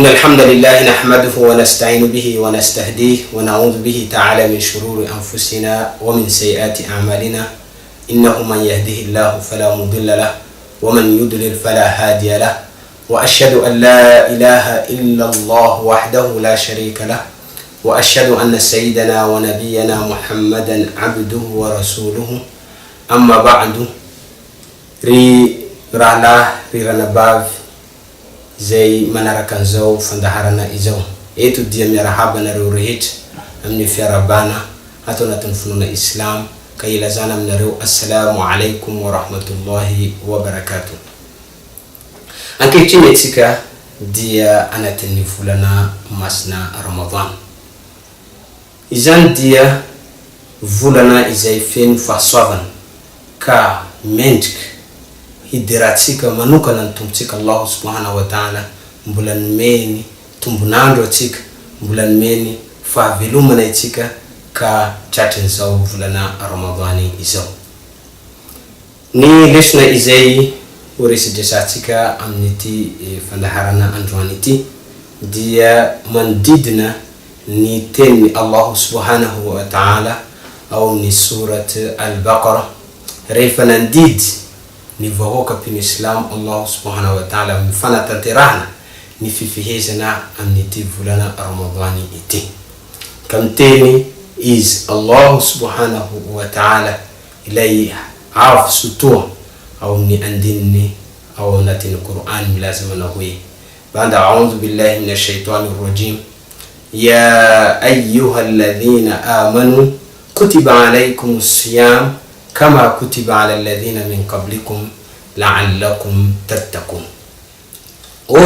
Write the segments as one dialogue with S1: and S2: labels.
S1: إن الحمد لله نحمده ونستعين به ونستهديه ونعوذ به تعالى من شرور أنفسنا ومن سيئات أعمالنا. إنه من يهده الله فلا مضل له ومن يضلل فلا هادي له، وأشهد أن لا إله إلا الله وحده لا شريك له، وأشهد أن سيدنا ونبينا محمدا عبده ورسوله. أما بعد، رنباف زي مناركن زو فندهرنا إزو إيتو دي مرحبا روريت أمني في ربانا هاتونا تنفنون إسلام كي لزانا من رو. السلام عليكم ورحمة الله وبركاته. أنكي تيميتيكا دي أنا تنفلنا مسنا رمضان إذن دي فلنا إزاي فين فصوبا كا منتك hidiratika manuka na tumtika Allah subhanahu wa ta'ala mbulan meni tumbunando tika mbulan meni fa viluma na itika ka chatin saw fulana ramadhani iso ni leshna izai urisi desatika amniti fandaharana anjuaniti dia mandidna ni teni Allah subhanahu wa ta'ala au ni surat al-Baqarah refanandid ni vahoka pin Islam Allah subhanahu wa ta'ala mfana tantirana ni fifihezana amniti vulana ramadhani iti kamteni is Allah subhanahu wa ta'ala ilay af sutua au ni andini au natin Qur'an milazima na huye banda a'udhu billahi minash shaitani rrajim. Ya ayyuhalladhina amanu kutiba alaykumus siyam kama kutiba ala alladhina min qablikum la'allakum tattaqun. O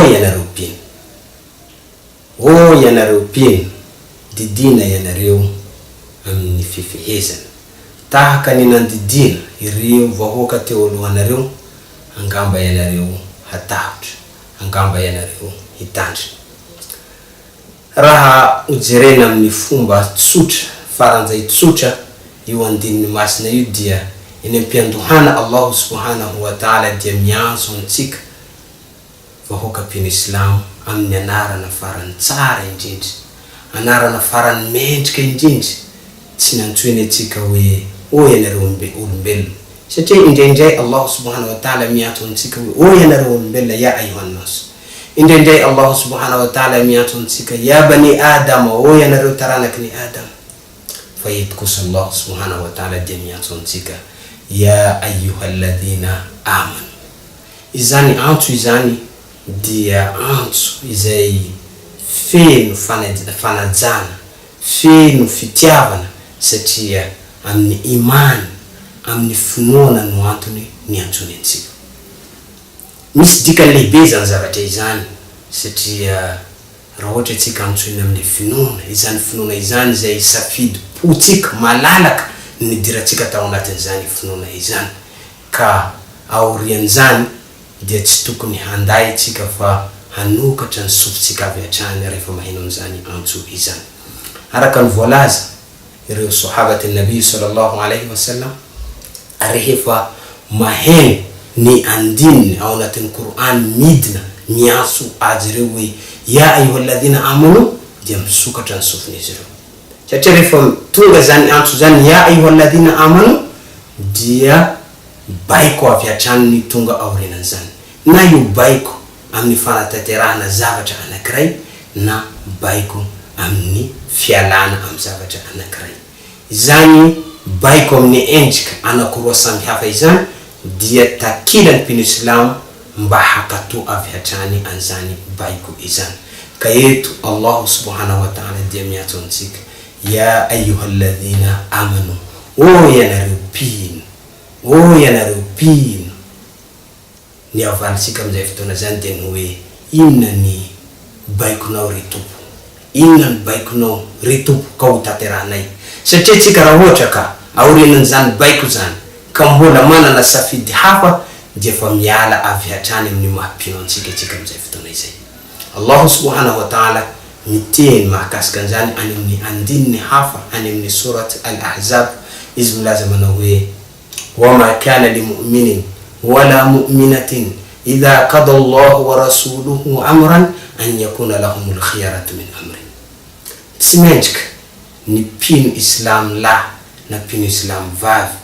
S1: yanarupin didina yanareu amni fifihezan tahaka ninandidina iriu vahoka teolu wanareu angamba yanareu hatat angamba yanareu hitanj raha ujirena mnifumba tsucha faranza itsucha yuandini masna yudia inempianduhana Allah subhanahu wa ta'ala dia mianzo ntika vahoka pin Islam amni anara na faran tsara injinji anara na faran menjka injinji sinantwene tika we oyenarumbe umbel sete indenjay Allah subhanahu wa ta'ala miato ntika we oyenarumbe ya ayuhan nas indenjay Allah subhanahu wa ta'ala miato ntika ya bani adam oyenaru taranakni adam فيتكس الله سبحانه وتعالى جميعا تنسيك يا أيها الذين آمنوا إذاني أنتو إذاني ديا أنتو إذاي فين فنجانا فين فتيابنا ستيا أمني إيمان أمني فنونا نوانتوني نيانتو ننسيك مش ديكا اللي بيزان زابتي إذاني ستيا rawote tika mtu inamni finuna izan finuna izan zai safid putik malalak ni diratika tauna tenzani finuna izan ka aurianzan dia tstuku ni handai tika fa hanuka tan suftika vya chane refa mahinunzani antu izan harakan volaza iri sahabati nabii sallallahu alayhi wasallam arihifa mahen ni andin au natin Qur'an midna niasu ajrewi ya ayyuhalladhina amanu jamsuka tansufni zero chatere from tunga zani antu zani ya ayyuhalladhina amanu dia baiko afya chani tunga aurena zani na yu baiko amni fana taterana zava cha anakrai na baiko amni fialana amzava cha anakrai zani baiko mni enjika anakurwa sami hafa izan dia takidan pin Islam mbahakatu afya chani anzani baiko izan kayetu Allah subhanahu wa ta'ala jamiatun sik ya ayyuhalladhina amanu yanarupin ni afansika mzefitona zanten we inani baiko na ritupu inan baiko na ritupu kautateranai seteti karawotaka auri nanzan baiko zan kambola mana na safidi hapa jefamiala afya chani mni mapinon sike chika mzefitona izai Allah subhanahu wa ta'ala mitin makas kanzani animni andini hafa animni surat al-Ahzab izmulazama we wama kana limu'minin wala mu'minatin idha qada Allah wa rasuluhu amran an yakuna lahumul khiyaratu min amri. Simendrika ny pino islam la na pino islam vavy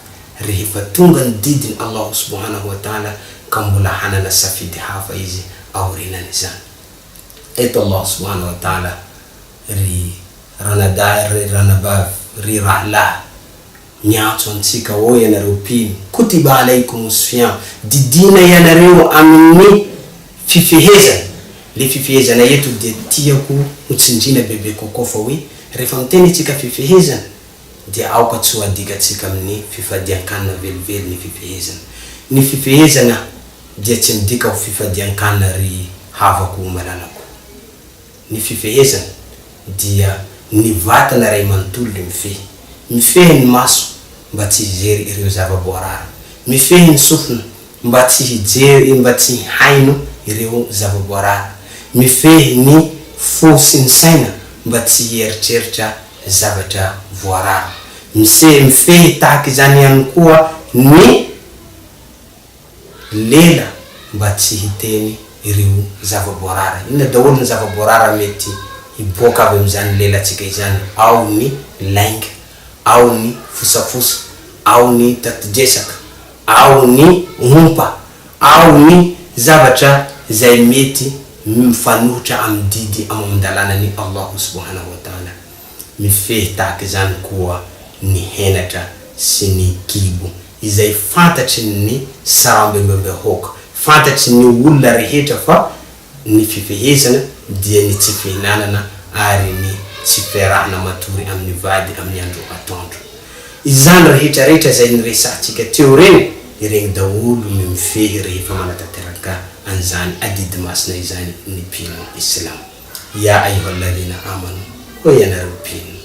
S1: rehefa tonga ny didiny Allah subhanahu wa ta'ala ka mbola hanana safidy hafa izy aorinany zany. Eto Allah subhanahu wa ta'ala ry ranabavy ry rahla miantso antsika o ianareo pino, kutiba alaikumus siyam, didina ianareo amin'ny fifehezana. Le fifehezana eto dia tiako hotsinjina bebe kokoa fa hoe rehefa miteny tsika fifehezana dia aoka tsy adikatsika amin'ny fifadian-kanina velively ny fifehezana. Ny fifehezana dia tsy midika ho fifadian-kanina ry havako malalako. Ny fifehezana dia ny vatana ray manontolo mifehy. Mifehy ny maso mba tsy hijery ireo zava-boarara. Mifehy ny sofina mba tsy hijery, mba tsy haino ireo zava-boarara. Mifehy ny fo sy ny saina mba tsy hieritreritra zavatra voarara. Mifehy tahaka izany ihany koa ny lela mba tsy hiteny ireo zava-boarara. Inona daholo ny zava-boarara mety hiboaka avy amin'izany lelantsika izany? Ao ny lainga, ao ny fosafosa, ao ny tatidresaka, ao ny ompa, ao ny zavatra zay mety mifanohitra amin'ny didy amin'ny ny Allah subhanahu wa ta'ala. Mifehy tahaka izany koa ny henatra sy ny kibo izay fantatry ny sarambembembehoaka, fantatry ny olona rehetra fa ny fifehezana dia ny tsy fihinanana ary ny tsy fiarahana matory amin'ny vady amin'ny andro atoandro. Izany rehetra zay niresahantsika teo ireny daholo ny mifehy rehefa manatanteraka an'izany adidy masina izany ny pino islam. Ya ayyuhalladhina amanu, o ianareo pino,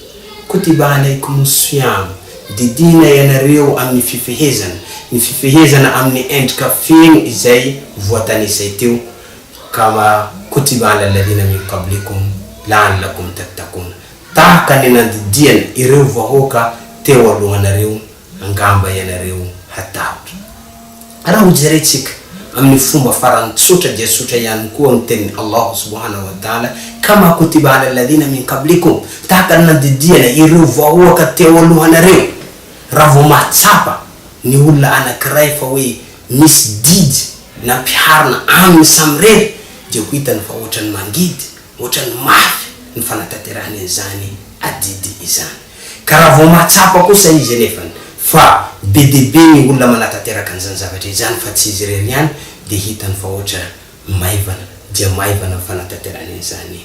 S1: kutiba alaikumus siyam, didina ianareo amin'ny fifehezana. Ny fifehezana amin'ny endrika feno izay voatanisa teo, kama kutiba alal ladhina min qablikum la'allakum tattaqun. Tahaka ny nandidiana ireo vahoaka teo alohanareo, angamba ianareo hatahotra. Raha hojeretsika amin'ny fomba farany tsotra dia tsotra ihany koa ny teny Allah subhanahu wa ta'ala, kama kutiba alal ladhina min qablikum, tahaka ny nandidiana ireo vahoaka teo alohanareo. Raha vao mahatsapa ny olona anankiray fa hoe misy didy nampiharina aminy samrery dia ho hitany fa ohatrany mangidy, ohatrany mafy ny fanatanterahany an'izany adidy izany. Ka raha vao mahatsapa kosa izy nefany fa be dia be ny olona manatanteraka an'izany zavatra izany fa tsy izy irery ihany, dia hitany fa ohatra maivana dia maivana ny fanatanterahany an'izany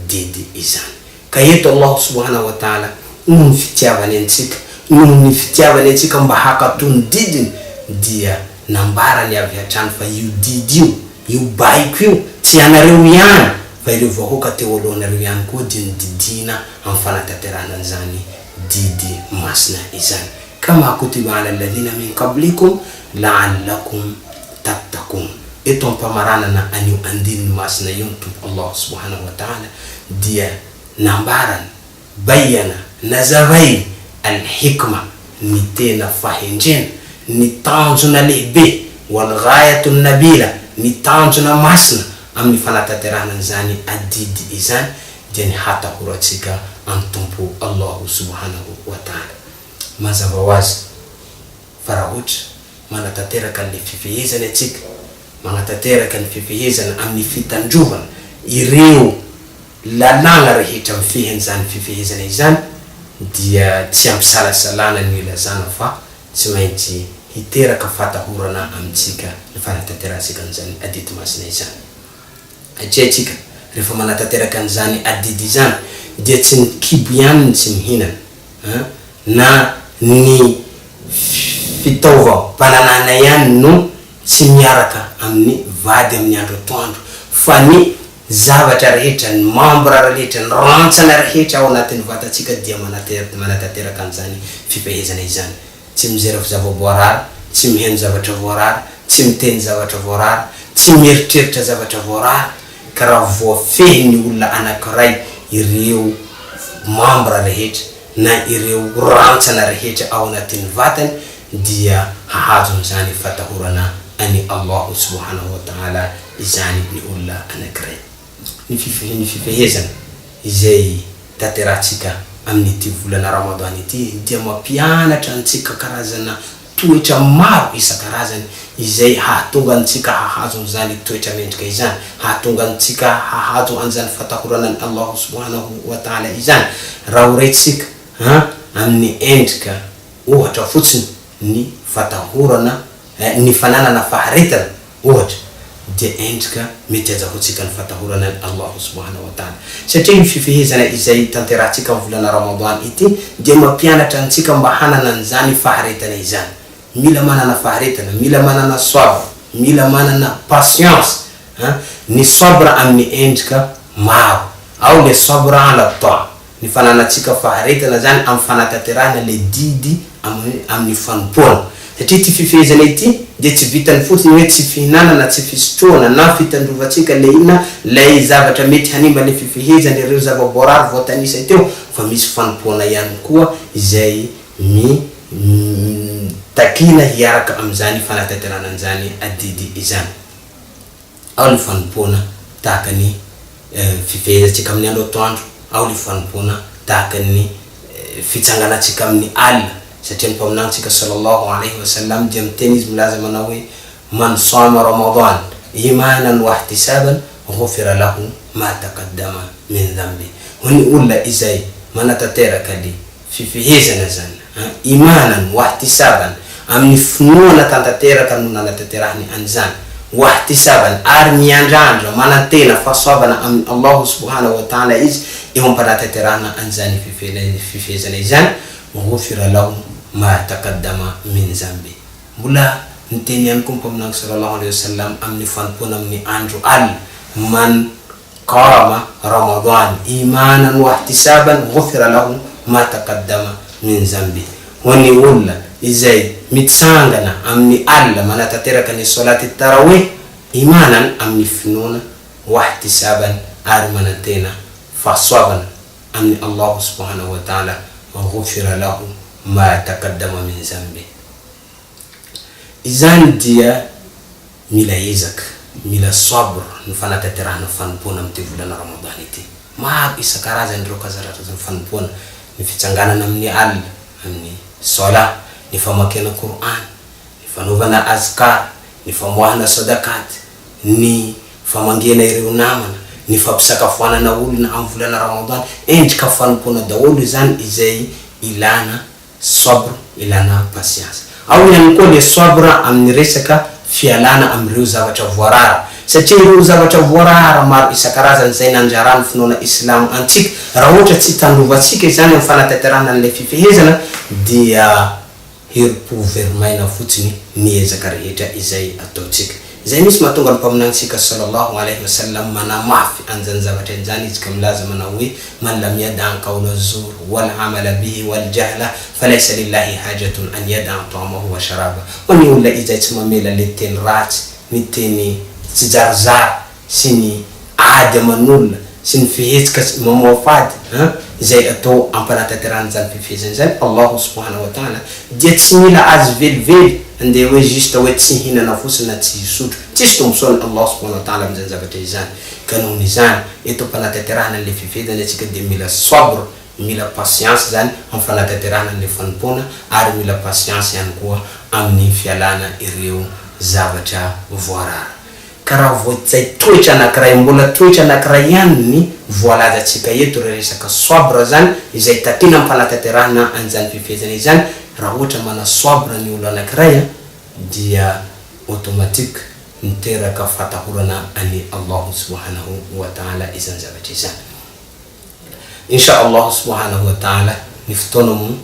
S1: didy izany. Ka eto Allah subhanahu wa ta'ala noho ny fitiavany antsika, noho ny fitiavany antsika mba hakatony didiny, dia nambarany avy hatrany fa io didy io baiko io tsy anareo ihany fa ireo vahoaka teo alohanareo ihany koa dia nididina amin'ny fanatanterahana an'izany didy masina izany. Kama kutiba alal ladhina min qablikum la'allakum tattaqun. Eto ampamaranana anio andininy masina io Allah subhanahu wa ta'ala dia nambarany, bayana, nazavay al-hikma, ny tena fahendrena, ny tanjona lehibe, wal ghayatun nabila, ny tanjona masina amin'ny fanatanterahana an'izany adidy izany, dia ny hatahoratsika amin'ny tompo Allah subhanahu wa ta'ala. Mazava ho azy fa raha ohatra manatanteraka ny fifehezana atsika, manatanteraka ny fifehezana amin'ny fitandrovana ireo lalàna rehetra mifehy an'izany fifehezana izany, dia tsy ampisalasalana ny ilazana fa tsy maintsy hiteraka fatahorana amintsika ny fanatanterahasika an'izany adidy masina izany. Atsika rehefa manatanteraka an'izany adidy izany dia tsy ny kibo ihany tsy mihinana, na ny fitaovam-pananana ihany no tsy miaraka amin'ny vady amin'ny andro atoandro, fa ny zavatra rehetra, ny membre rehetra, ny rantsana rehetra ao anatin'ny vatantsika dia manatanteraka an'izany fifehezana izany. Tsy mijery zava-boarara, tsy miheno zavatra voarara, tsy miteny zavatra voarara, tsy mieritreritra zavatra voarara. Ka raha voafehy ny olona anankiray ireo membre rehetra na ireo rantsana rehetra ao anatin'ny vatany, dia hahazo amin'izany fatahorana ani Allah subhanahu wa ta'ala izany ny olona anankiray. ny fifehezana izay tateratsika amin'ity volana Ramadany ity dia mampianatra antsika karazana toetra maro isan-karazany izay hahatonga antsika hahazo an'izany toetra mendrika izany, hahatonga antsika hahazo an'izany fatahorana ny Allah subhanahu wa ta'ala izany. Raha horentsika amin'ny endrika ohatra fotsiny ny fatahorana ny fananana faharetana ohatra dia endrika mety azahoantsika ny fatahorana ny Allah subhanahu wa ta'ala, satria ny fifehezana izay tanteratsika amin'ny volana Ramadan ity dia mampianatra antsika mba hanana an'izany faharetana izany. Mila manana faharetana, mila manana sabra, mila manana patience. Ny sabra amin'ny endrika maro, ao le sabra ala ta, ny fananatsika faharetana zany amin'ny fanatanterahana le didy amin'ny fanompoana. Satria ty fifehezana ity dia tsy vitany fotsiny hoe tsy fihinanana, tsy fisotroana na fitandrovatsika le ina lay zavatra mety hanimba le fifehezana ireo zava-boarary voatanisa teo, fa misy fanompoana ihany koa izay takina hiaraka amin'izany fanatanterahana an'izany adidy izany. Ao ny fanompoana tahaka ny fifehezantsika amin'ny andro atoandro, ao ny fanompoana tahaka ny fitsanganatsika amin'ny alina, satria ny mpaminantsika sallallahu alaihi wasallam dia miteny izy milaza manao hoe man sama Ramadan imanan wa ihtisaban ghufira lahu ma taqaddama min dhanbi. Honi olona izay manatanteraka le fifehezana zany imanan wa ihtisaban amin'ny finoana tantateraka no nanatanterahany an'izany, wa ihtisaban ary miandrandra manantena fahasoavana amin'ny Allah subhanahu wa ta'ala izy eo ampanatanterahana an'izany fifehezana izany, ghufira lahu ma taqaddama min zambi. Mbola niteny ihany koa mpaminany sallallahu alaihi wasallam amin'ny fanompoana amin'ny andro alina, man qama Ramadan imanan wa ihtisaban ghufira lahu ma taqaddama min zambi. Honi olona izay mitsangana amin'ny alina manatanteraka ny salati tarawih imanan amin'ny finoana wa ihtisaban ary manantena fahasoavana amin'ny Allah subhanahu wa ta'ala, ghufira lahu ma taqaddama min zambi. Izany dia mila ezaka, mila sabr ny fanatanterahana fanompoana amin'ny volana Ramadan ity. Maro isan-karazany ireo karazana fanompoana, ny fitsanganana amin'ny alina, amin'ny sala, ny famakiana Qur'an, ny fanaovana azkar, ny famoahana sadakat, ny famangena ireo namana, ny fampisakafoanana olona amin'ny volana Ramadan. Endrika fanompoana daholo izany izay ilana sabr, ilana patience. Ao ihany koa le sabra amin'ny resaka fialana amin'ireo zavatra voarara, satria ireo zavatra voarara maro isan-karazany izay nanjarany finoana Islam antsika, raha ohatra tsy tandrovatsika izany amin'ny fanatanterahana an'ilay fifehezana dia herim-po verimaina fotsiny ny ezaka rehetra izay ataotsika. Izay misy mahatonga ny mpaminantsika sallallahu alaihi wasallam manamafy an'izany zavatra an'izany izy ka milaza manao hoe man lam yada' qawla zur wal amala bihi wal jahla falaysa lillahi hajatun an yada' ta'amahu wa sharaba. Honi olona izay tsy mamela le teny ratsy, ny teny tsy zarazara sy ny ady aman'olona sy ny fihetsika mamoafady izay atao ampanatanterahana zany fifehezana zany, Allah subhanahu wa ta'ala dia tsy mila azy velively andeha hoe juste hoe tsy hinana fotsiny na tsy hisotro, tsisy tombosoany Allah subhanahu wa ta'ala amin'izany zavatra izany. Ka nohon' izany eto ampanatanterahana le fifehezana atsika dia mila sabr, mila patience zany amin'ny fanatanterahana le fanompoana, ary mila patience ihany koa amin'ny fialana ireo zavatra voarara. Karaha voatsay toetra anankiray, mbola toetra anankiray ihany ny voalazantsika eto resaka sabra zany izay takina amin'ny fanatanterahana an'izany fifehezana izany. Raha ohatra mana sabra ny olo anankiray dia automatique miteraka fatahorana ani Allah subhanahu wa ta'ala izany zavatra izany. Insha Allah subhanahu wa ta'ala ny fotoana mo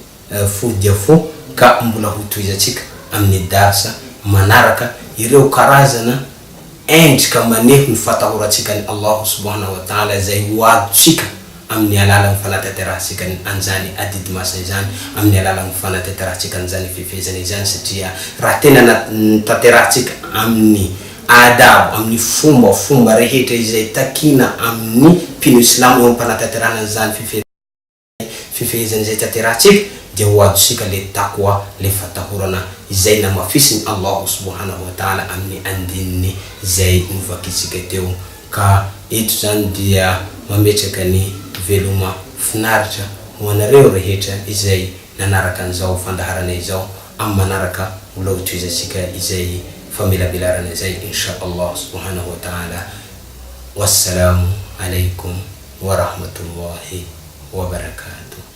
S1: fo dia fo ka mbola hotoizatsika amin'ny darsa manaraka ireo karazana endrika maneho ny fatahoratsika ny Allah subhanahu wa ta'ala zay hoadotsika amin'ny alalan'ny fanatanterahasika an'izany adidy masina izany, amin'ny alalan'ny fanatanterahasika an'izany fifehezana izany, satria raha tena tanterahasika amin'ny adabo, amin'ny fomba rehetra izay takina amin'ny mpino Islam eo ampanatanterahana an'izany fifehezana izay tanterahasika dia hoadotsika le taqwa, le fatahorana izay namafisiny Allah subhanahu wa ta'ala amin'ny andininy izay novakitsika teo ka eto zany dia mametraka ny veloma finaritra ho anareo rehetra izay nanaraka an'izao fandaharana izao amin'ny manaraka mbola ho toizatsika izay famelabelarana izay insha Allah subhanahu wa ta'ala. Wassalamu alaikum wa rahmatullahi wa barakatuh.